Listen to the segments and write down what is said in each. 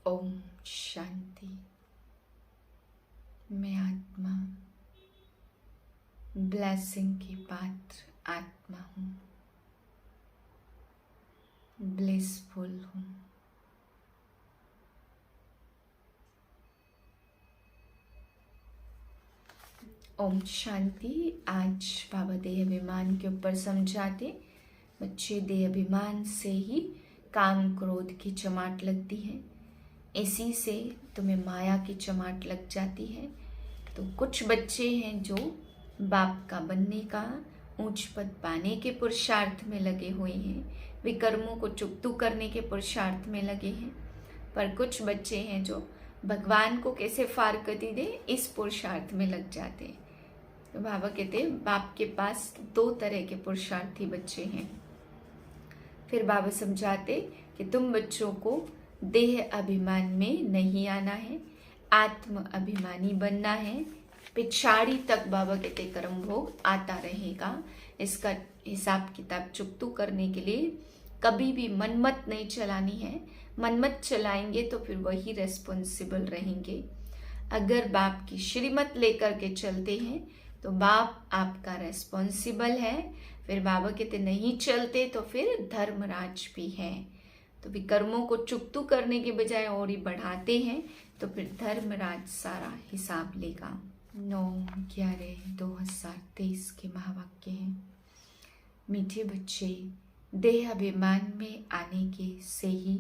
ओम शांति। मैं आत्मा ब्लेसिंग की पात्र आत्मा हूँ, ब्लिसफुल हूँ। ओम शांति। आज बाबा देह अभिमान के ऊपर समझाते। बच्चे देह अभिमान से ही काम क्रोध की चमाट लगती है, इसी से तुम्हें माया की चमाट लग जाती है। तो कुछ बच्चे हैं जो बाप का बनने का, ऊंच पद पाने के पुरुषार्थ में लगे हुए हैं, विकर्मों को चुकतू करने के पुरुषार्थ में लगे हैं। पर कुछ बच्चे हैं जो भगवान को कैसे फारकती दे इस पुरुषार्थ में लग जाते हैं। तो बाबा कहते हैं बाप के पास दो तरह के पुरुषार्थी बच्चे हैं। फिर बाबा समझाते कि तुम बच्चों को देह अभिमान में नहीं आना है, आत्म अभिमानी बनना है। पिछाड़ी तक बाबा कहते कर्म भोग आता रहेगा। इसका हिसाब किताब चुकतू करने के लिए कभी भी मनमत नहीं चलानी है। मनमत चलाएंगे तो फिर वही रेस्पॉन्सिबल रहेंगे। अगर बाप की श्रीमत लेकर के चलते हैं तो बाप आपका रेस्पॉन्सिबल है। फिर बाबा कहते नहीं चलते तो फिर धर्मराज भी है। तो विकर्मों को चुकतू करने के बजाय और ही बढ़ाते हैं तो फिर धर्मराज सारा हिसाब लेगा। 9/11/2023 के महावाक्य हैं। मीठे बच्चे, देह अभिमान में आने के से ही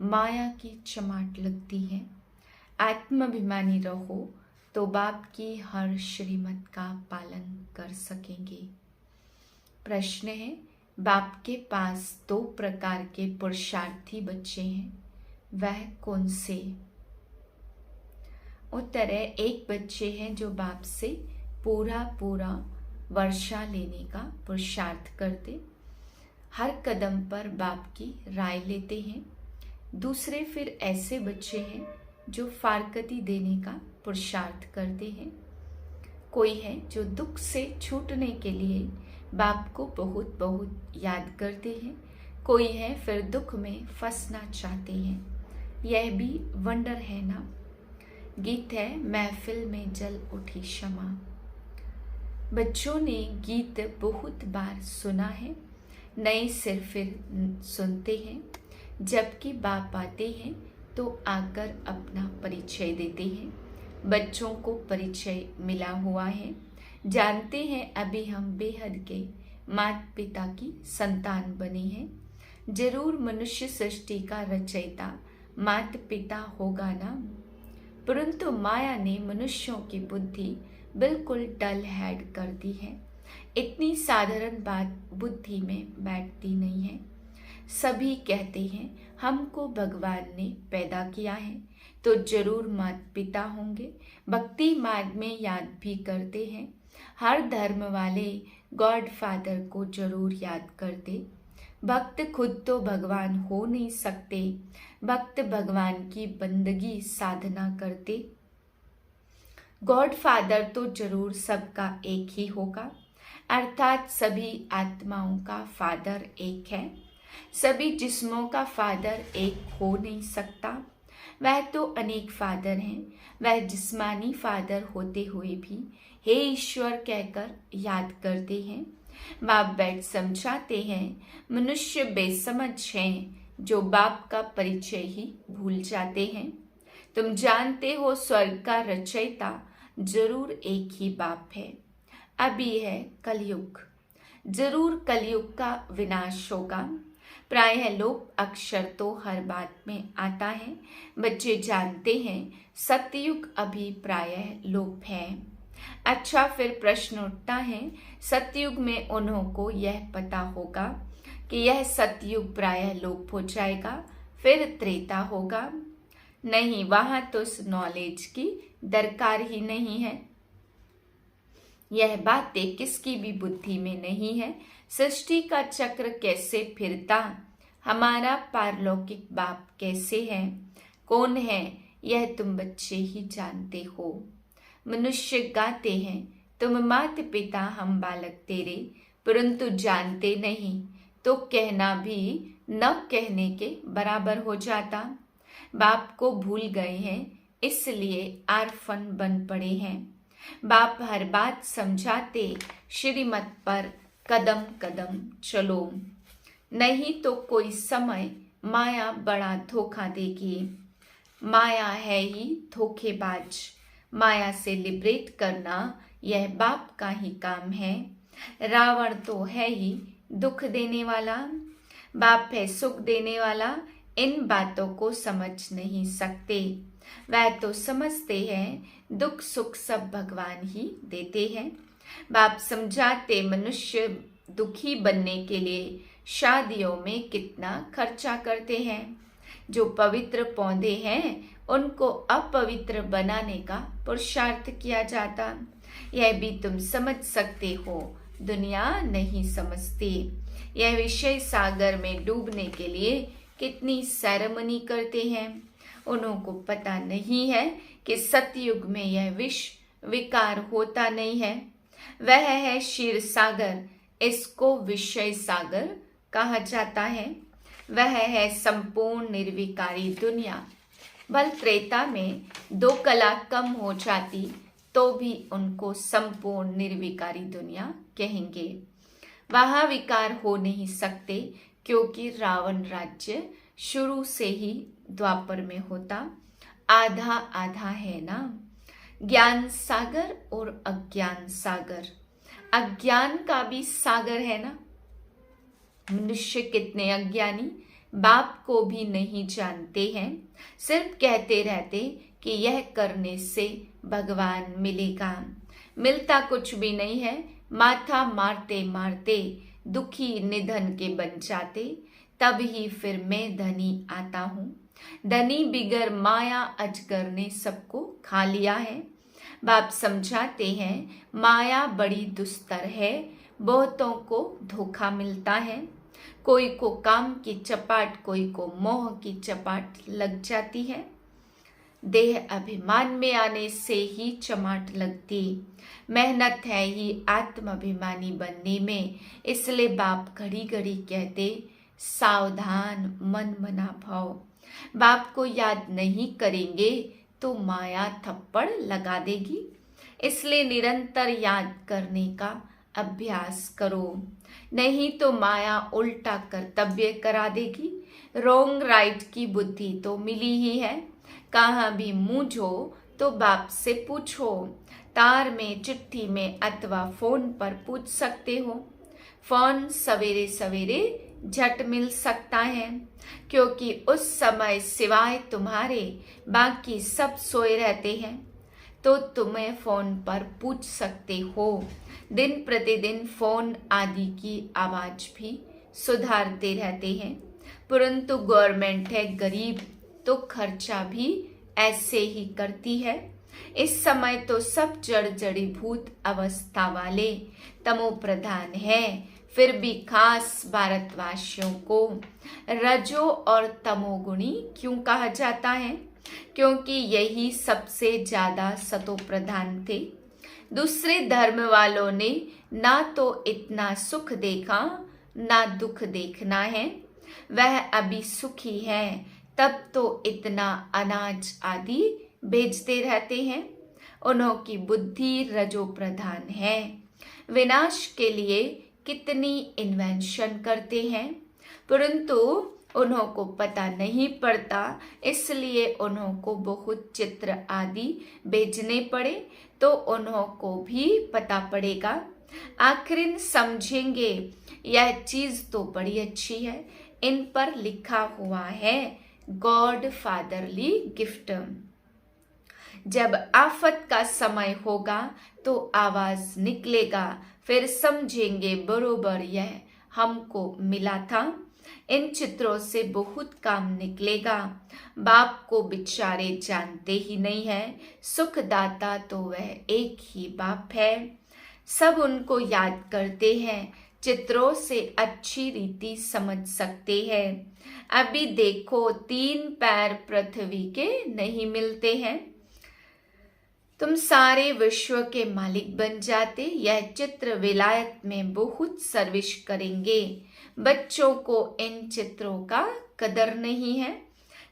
माया की चमाट लगती है। आत्माभिमानी रहो तो बाप की हर श्रीमत का पालन कर सकेंगे। प्रश्न है, बाप के पास दो प्रकार के पुरुषार्थी बच्चे हैं, वह कौन से? उत्तर है, एक बच्चे हैं जो बाप से पूरा वर्षा लेने का पुरुषार्थ करते, हर कदम पर बाप की राय लेते हैं। दूसरे फिर ऐसे बच्चे हैं जो फारकती देने का पुरुषार्थ करते हैं। कोई है जो दुख से छूटने के लिए बाप को बहुत याद करते हैं। कोई है फिर दुख में फंसना चाहते हैं। यह भी वंडर है ना। गीत है, महफिल में जल उठी शमा। बच्चों ने गीत बहुत बार सुना है, नए सिर फिर सुनते हैं। जबकि बाप आते हैं तो आकर अपना परिचय देते हैं। बच्चों को परिचय मिला हुआ है, जानते हैं अभी हम बेहद के माता पिता की संतान बने हैं। जरूर मनुष्य सृष्टि का रचयिता माता पिता होगा ना, परंतु माया ने मनुष्यों की बुद्धि बिल्कुल डल हेड कर दी है। इतनी साधारण बात बुद्धि में बैठती नहीं है। सभी कहते हैं हमको भगवान ने पैदा किया है तो जरूर माता पिता होंगे। भक्ति मार्ग में याद भी करते हैं। हर धर्म वाले गॉड फादर को जरूर याद करते। भक्त खुद तो भगवान हो नहीं सकते, भक्त भगवान की बंदगी साधना करते। गॉड फादर तो जरूर सबका एक ही होगा, अर्थात सभी आत्माओं का फादर एक है। सभी जिस्मों का फादर एक हो नहीं सकता। वह तो अनेक फादर हैं। वह जिस्मानी फादर होते हुए भी हे ईश्वर कहकर याद करते हैं। बाप बैठ समझाते हैं, मनुष्य बेसमझ हैं जो बाप का परिचय ही भूल जाते हैं। तुम जानते हो स्वर्ग का रचयिता जरूर एक ही बाप है। अभी है कलयुग, जरूर कलयुग का विनाश होगा। प्रायः लोप अक्षर तो हर बात में आता है। बच्चे जानते हैं सतयुग अभी प्रायः लोप है। अच्छा, फिर प्रश्न उठता है, सतयुग में उन्हों को यह पता होगा कि यह सतयुग प्रायः लोप हो जाएगा, फिर त्रेता होगा? नहीं, वहां तो उस नॉलेज की दरकार ही नहीं है। यह बातें किसकी भी बुद्धि में नहीं है। सृष्टि का चक्र कैसे फिरता, हमारा पारलौकिक बाप कैसे है, कौन है, यह तुम बच्चे ही जानते हो। मनुष्य गाते हैं तुम माता पिता हम बालक तेरे, परंतु जानते नहीं तो कहना भी न कहने के बराबर हो जाता। बाप को भूल गए हैं, इसलिए आरफन बन पड़े हैं। बाप हर बात समझाते, श्रीमत पर कदम कदम चलो, नहीं तो कोई समय माया बड़ा धोखा देगी। माया है ही धोखेबाज, माया से लिबरेट करना यह बाप का ही काम है। रावण तो है ही दुख देने वाला, बाप है सुख देने वाला। इन बातों को समझ नहीं सकते, वह तो समझते हैं दुख सुख सब भगवान ही देते हैं। बाप समझाते, मनुष्य दुखी बनने के लिए शादियों में कितना खर्चा करते हैं। जो पवित्र पौधे हैं उनको अपवित्र बनाने का पुरुषार्थ किया जाता, यह भी तुम समझ सकते हो, दुनिया नहीं समझती। यह विषय सागर में डूबने के लिए कितनी सेरेमनी करते हैं। उन्हों को पता नहीं है कि सतयुग में यह विष विकार होता नहीं है। वह है क्षीर सागर, इसको विषय सागर कहा जाता है। वह है संपूर्ण निर्विकारी दुनिया। बल त्रेता में 2 कला कम हो जाती तो भी उनको संपूर्ण निर्विकारी दुनिया कहेंगे। वहां विकार हो नहीं सकते, क्योंकि रावण राज्य शुरू से ही द्वापर में होता। आधा आधा है ना, ज्ञान सागर और अज्ञान सागर। अज्ञान का भी सागर है ना। मनुष्य कितने अज्ञानी, बाप को भी नहीं जानते हैं, सिर्फ कहते रहते कि यह करने से भगवान मिलेगा। मिलता कुछ भी नहीं है। माथा मारते मारते दुखी निधन के बन जाते, तब ही फिर मैं धनी आता हूँ। धनी बिगर माया अजगर ने सबको खा लिया है। बाप समझाते हैं माया बड़ी दुस्तर है, बहुतों को धोखा मिलता है। कोई को काम की चपाट, कोई को मोह की चपाट लग जाती है। देह अभिमान में आने से ही चमाट लगती। मेहनत है ही आत्माभिमानी बनने में, इसलिए बाप घड़ी घड़ी कहते सावधान मन मना भाव। बाप को याद नहीं करेंगे तो माया थप्पड़ लगा देगी, इसलिए निरंतर याद करने का अभ्यास करो, नहीं तो माया उल्टा कर्तव्य करा देगी। रोंग राइट की बुद्धि तो मिली ही है, कहाँ भी मूझो तो बाप से पूछो। तार में, चिट्ठी में अथवा फोन पर पूछ सकते हो। फोन सवेरे सवेरे झट मिल सकता है, क्योंकि उस समय सिवाय तुम्हारे बाकी सब सोए रहते हैं, तो तुम्हें फोन पर पूछ सकते हो। दिन प्रतिदिन फोन आदि की आवाज भी सुधारते रहते हैं, परंतु गवर्नमेंट है गरीब तो खर्चा भी ऐसे ही करती है। इस समय तो सब जड़ जड़ीभूत अवस्था वाले तमो प्रधान है, फिर भी खास भारतवासियों को रजो और तमोगुणी क्यों कहा जाता है? क्योंकि यही सबसे ज्यादा सतो प्रधान थे। दूसरे धर्म वालों ने ना तो इतना सुख देखा ना दुख देखना है। वह अभी सुखी है, तब तो इतना अनाज आदि बेचते रहते हैं। उन्हों की बुद्धि रजो प्रधान है। विनाश के लिए कितनी इन्वेंशन करते हैं, परंतु उन्हों को पता नहीं पड़ता, इसलिए उन्हों को बहुत चित्र आदि बेचने पड़े तो उन्हों को भी पता पड़ेगा। आखिर समझेंगे यह चीज तो बड़ी अच्छी है। इन पर लिखा हुआ है गॉड फादरली गिफ्ट। जब आफत का समय होगा तो आवाज निकलेगा, फिर समझेंगे बरोबर यह हमको मिला था। इन चित्रों से बहुत काम निकलेगा। बाप को बेचारे जानते ही नहीं है, सुखदाता तो वह एक ही बाप है। सब उनको याद करते हैं, चित्रों से अच्छी रीति समझ सकते हैं। अभी देखो 3 पैर पृथ्वी के नहीं मिलते हैं, तुम सारे विश्व के मालिक बन जाते। यह चित्र विलायत में बहुत सर्विस करेंगे। बच्चों को इन चित्रों का कदर नहीं है।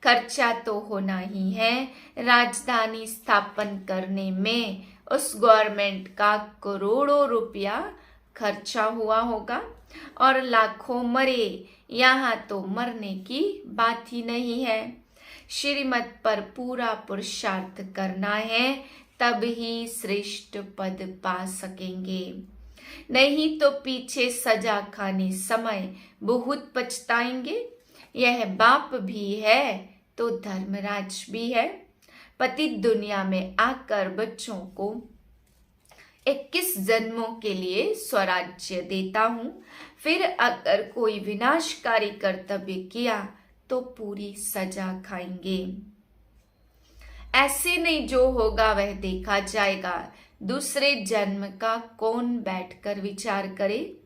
खर्चा तो होना ही है। राजधानी स्थापन करने में उस गवर्नमेंट का करोड़ों रुपया खर्चा हुआ होगा और लाखों मरे। यहाँ तो मरने की बात ही नहीं है। श्रीमत पर पूरा पुरुषार्थ करना है, तब ही श्रेष्ठ पद पा सकेंगे। नहीं तो पीछे सजा खाने समय बहुत पछताएंगे। यह बाप भी है तो धर्मराज भी है। पति दुनिया में आकर बच्चों को 21 जन्मों के लिए स्वराज्य देता हूँ। फिर अगर कोई विनाशकारी कर्तव्य किया तो पूरी सजा खाएंगे। ऐसे नहीं, जो होगा वह देखा जाएगा। दूसरे जन्म का कौन बैठकर विचार करे।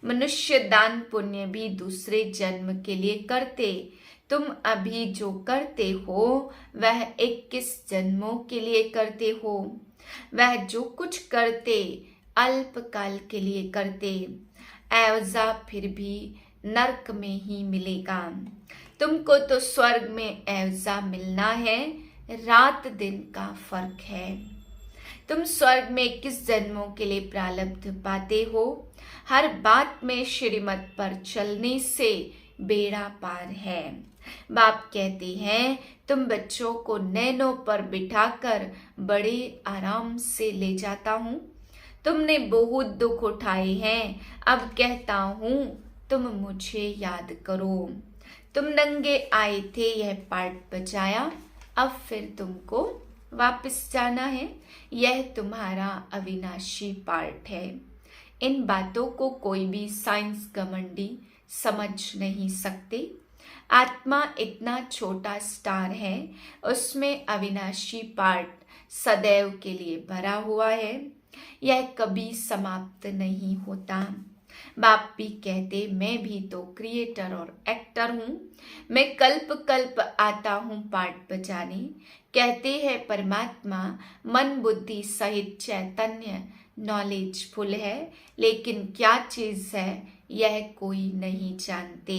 मनुष्य दान पुण्य भी दूसरे जन्म के लिए करते। तुम अभी जो करते हो वह 21 जन्मों के लिए करते हो। वह जो कुछ करते अल्पकाल के लिए करते, एवजा फिर भी नरक में ही मिलेगा। तुमको तो स्वर्ग में एवजा मिलना है, रात दिन का फर्क है। तुम स्वर्ग में 21 जन्मों के लिए प्रारब्ध पाते हो। हर बात में श्रीमत पर चलने से बेड़ा पार है। बाप कहते हैं, तुम बच्चों को नैनों पर बिठाकर बड़े आराम से ले जाता हूँ। तुमने बहुत दुख उठाए हैं, अब कहता हूँ तुम मुझे याद करो। तुम नंगे आए थे, यह पाठ बजाया, अब फिर तुमको वापस जाना है। यह तुम्हारा अविनाशी पाठ है। इन बातों को कोई भी साइंस घमंडी समझ नहीं सकते। आत्मा इतना छोटा स्टार है, उसमें अविनाशी पार्ट सदैव के लिए भरा हुआ है। यह कभी समाप्त नहीं होता। बाप भी कहते, मैं भी तो क्रिएटर और एक्टर हूँ। मैं कल्प कल्प आता हूँ पार्ट बजाने। कहते हैं परमात्मा मन बुद्धि सहित चैतन्य नॉलेजफुल है, लेकिन क्या चीज है यह कोई नहीं जानते।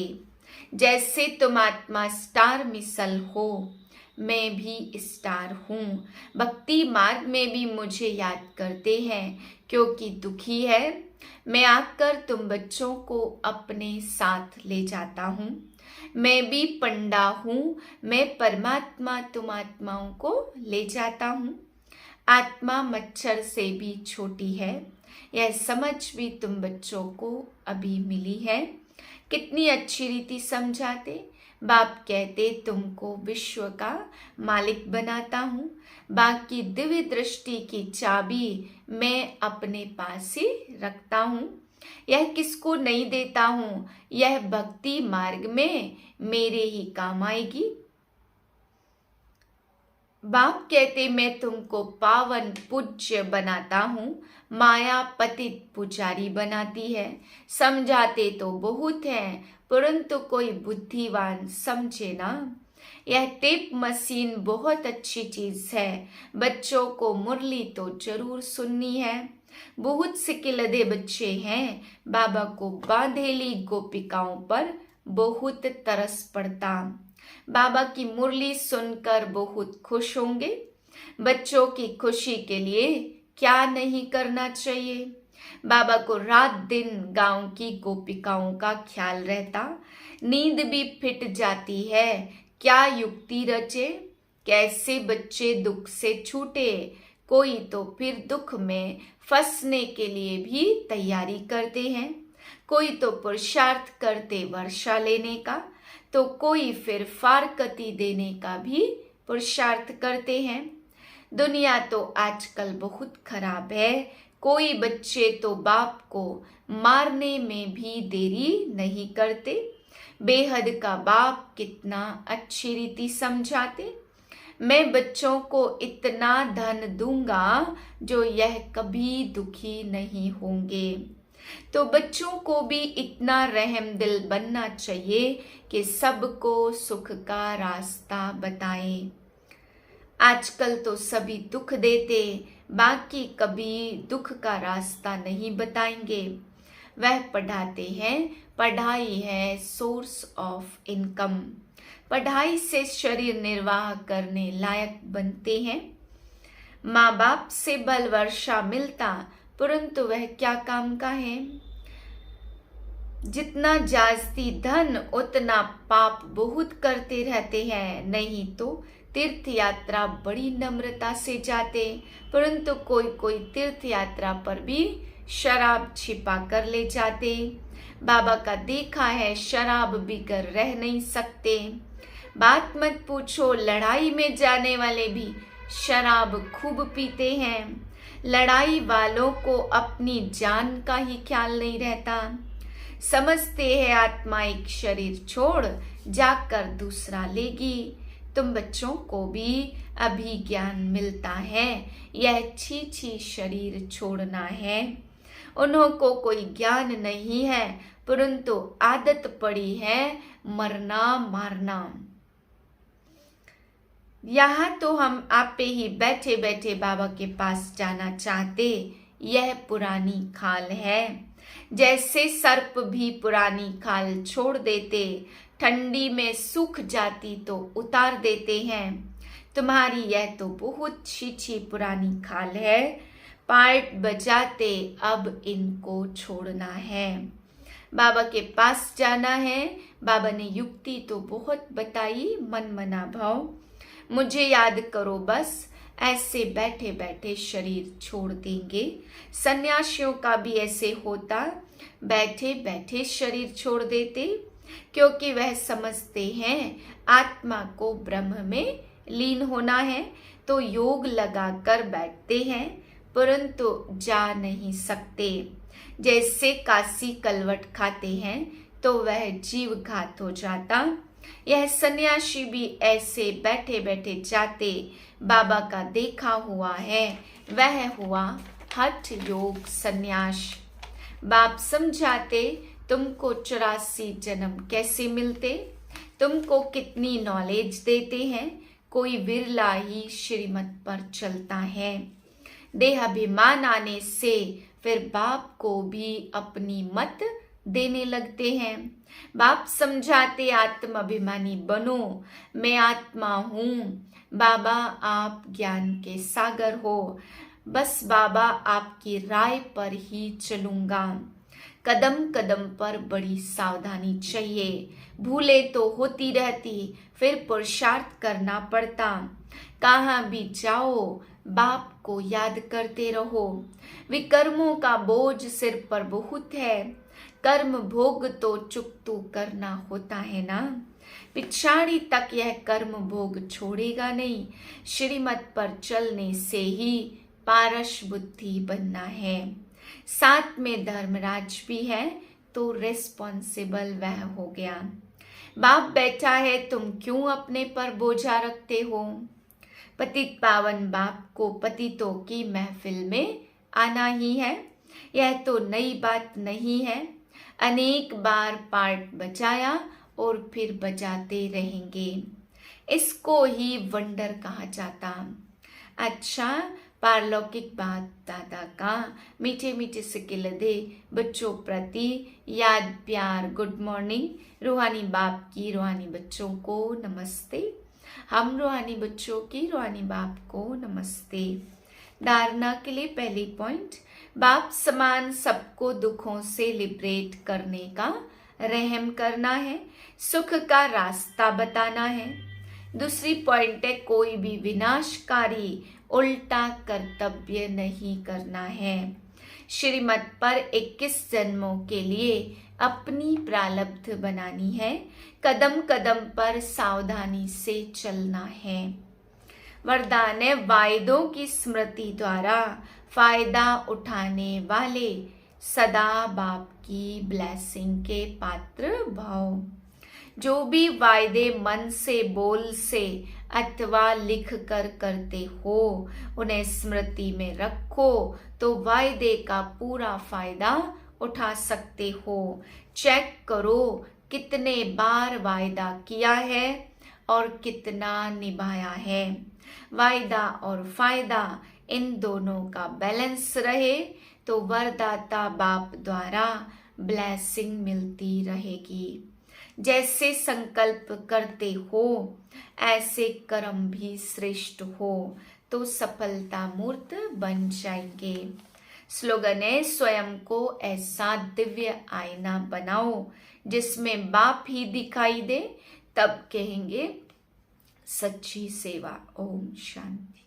जैसे तुम आत्मा स्टार मिसल हो, मैं भी स्टार हूँ। भक्ति मार्ग में भी मुझे याद करते हैं, क्योंकि दुखी है। मैं आकर तुम बच्चों को अपने साथ ले जाता हूँ। मैं भी पंडा हूँ, मैं परमात्मा तुम आत्माओं को ले जाता हूँ। आत्मा मच्छर से भी छोटी है, यह समझ भी तुम बच्चों को अभी मिली है। कितनी अच्छी रीति समझाते। बाप कहते, तुमको विश्व का मालिक बनाता हूँ, बाकी दिव्य दृष्टि की चाबी मैं अपने पास ही रखता हूँ। यह किसको नहीं देता हूँ, यह भक्ति मार्ग में मेरे ही काम आएगी। बाप कहते, मैं तुमको पावन पूज्य बनाता हूँ, माया पतित पुजारी बनाती है। समझाते तो बहुत है, परंतु कोई बुद्धिवान समझे ना। यह टेप मशीन बहुत अच्छी चीज है। बच्चों को मुरली तो जरूर सुननी है। बहुत से किलदे बच्चे हैं, बाबा को बांधेली गोपिकाओं पर बहुत तरस पड़ता। बाबा की मुरली सुनकर बहुत खुश होंगे। बच्चों की खुशी के लिए क्या नहीं करना चाहिए। बाबा को रात दिन गांव की गोपिकाओं का ख्याल रहता। नींद भी फिट जाती है। क्या युक्ति रचे, कैसे बच्चे दुख से छूटे। कोई तो फिर दुख में फंसने के लिए भी तैयारी करते हैं। कोई तो पुरुषार्थ करते वर्षा लेने का, तो कोई फिर फारकती देने का भी पुरुषार्थ करते हैं। दुनिया तो आजकल बहुत खराब है। कोई बच्चे तो बाप को मारने में भी देरी नहीं करते। बेहद का बाप कितना अच्छी रीति समझाते। मैं बच्चों को इतना धन दूंगा जो यह कभी दुखी नहीं होंगे। तो बच्चों को भी इतना रहम दिल बनना चाहिए कि सबको सुख का रास्ता बताए। आजकल तो सभी दुख देते, बाकी कभी दुख का रास्ता नहीं बताएंगे। वह पढ़ाते हैं, पढ़ाई है सोर्स ऑफ इनकम। पढ़ाई से शरीर निर्वाह करने लायक बनते हैं। माँ बाप से बल वर्षा मिलता, परंतु वह क्या काम का है। जितना जास्ती धन उतना पाप बहुत करते रहते हैं। नहीं तो तीर्थ यात्रा बड़ी नम्रता से जाते, परंतु कोई कोई तीर्थ यात्रा पर भी शराब छिपा कर ले जाते। बाबा का देखा है शराब पीकर रह नहीं सकते। बात मत पूछो, लड़ाई में जाने वाले भी शराब खूब पीते हैं। लड़ाई वालों को अपनी जान का ही ख्याल नहीं रहता। समझते हैं आत्मा एक शरीर छोड़ जाकर दूसरा लेगी। तुम बच्चों को भी अभी ज्ञान मिलता है, यह छी शरीर छोड़ना है। उन्हों को कोई ज्ञान नहीं है, परंतु आदत पड़ी है मरना मारना। यहाँ तो हम आपे ही बैठे बैठे बाबा के पास जाना चाहते। यह पुरानी खाल है। जैसे सर्प भी पुरानी खाल छोड़ देते, ठंडी में सूख जाती तो उतार देते हैं। तुम्हारी यह तो बहुत छी पुरानी खाल है। पार्ट बजाते अब इनको छोड़ना है। बाबा के पास जाना है। बाबा ने युक्ति तो बहुत बताई, मन मना भाव। मुझे याद करो बस, ऐसे बैठे बैठे शरीर छोड़ देंगे। सन्यासियों का भी ऐसे होता, बैठे बैठे शरीर छोड़ देते, क्योंकि वह समझते हैं आत्मा को ब्रह्म में लीन होना है, तो योग लगाकर बैठते हैं, परंतु जा नहीं सकते। जैसे काशी कलवट खाते हैं तो वह जीव घात हो जाता। यह सन्यासी भी ऐसे बैठे बैठे जाते। बाबा का देखा हुआ है, वह हुआ हठ योग सन्यास। बाप समझाते तुमको 84 जन्म कैसे मिलते, तुमको कितनी नॉलेज देते हैं। कोई विरला ही श्रीमत पर चलता है। देहाभिमान आने से फिर बाप को भी अपनी मत देने लगते हैं। बाप समझाते आत्माभिमानी बनो, मैं आत्मा हूँ। बाबा आप ज्ञान के सागर हो, बस बाबा आपकी राय पर ही चलूंगा। कदम कदम पर बड़ी सावधानी चाहिए। भूले तो होती रहती, फिर पुरुषार्थ करना पड़ता। कहाँ भी जाओ बाप को याद करते रहो। विकर्मों का बोझ सिर पर बहुत है। कर्म भोग तो चुकतू करना होता है ना। पिछाड़ी तक यह कर्म भोग छोड़ेगा नहीं। श्रीमत पर चलने से ही पारस बुद्धि बनना है। साथ में धर्मराज भी है तो रिस्पॉन्सिबल वह हो गया। बाप बैठा है, तुम क्यों अपने पर बोझा रखते हो। पतित पावन बाप को पतितों की महफिल में आना ही है। यह तो नई बात नहीं है। अनेक बार पार्ट बजाया और फिर बजाते रहेंगे। इसको ही वंडर कहा जाता। अच्छा, पारलौकिक बात दादा का मीठे मीठे सिक्के दे बच्चों प्रति याद प्यार गुड मॉर्निंग। रूहानी बाप की रूहानी बच्चों को नमस्ते। हम रूहानी बच्चों की रूहानी बाप को नमस्ते। धारणा के लिए पहली पॉइंट, बाप समान सबको दुखों से लिबरेट करने का रहम करना है, सुख का रास्ता बताना है। दूसरी पॉइंट है, कोई भी विनाशकारी उल्टा कर्तव्य नहीं करना है। श्रीमत पर 21 जन्मों के लिए अपनी प्रारब्ध बनानी है। कदम कदम पर सावधानी से चलना है। वरदान है, वायदों की स्मृति द्वारा फायदा उठाने वाले सदा बाप की ब्लेसिंग के पात्र भाव। जो भी वायदे मन से, बोल से अथवा लिख कर करते हो, उन्हें स्मृति में रखो तो वायदे का पूरा फायदा उठा सकते हो। चेक करो कितने बार वायदा किया है और कितना निभाया है। वायदा और फायदा इन दोनों का बैलेंस रहे तो वरदाता बाप द्वारा ब्लेसिंग मिलती रहेगी। जैसे संकल्प करते हो ऐसे कर्म भी श्रेष्ठ हो तो सफलता मूर्त बन जाएंगे। स्लोगन है, स्वयं को ऐसा दिव्य आईना बनाओ जिसमें बाप ही दिखाई दे, तब कहेंगे सच्ची सेवा। ओम शांति।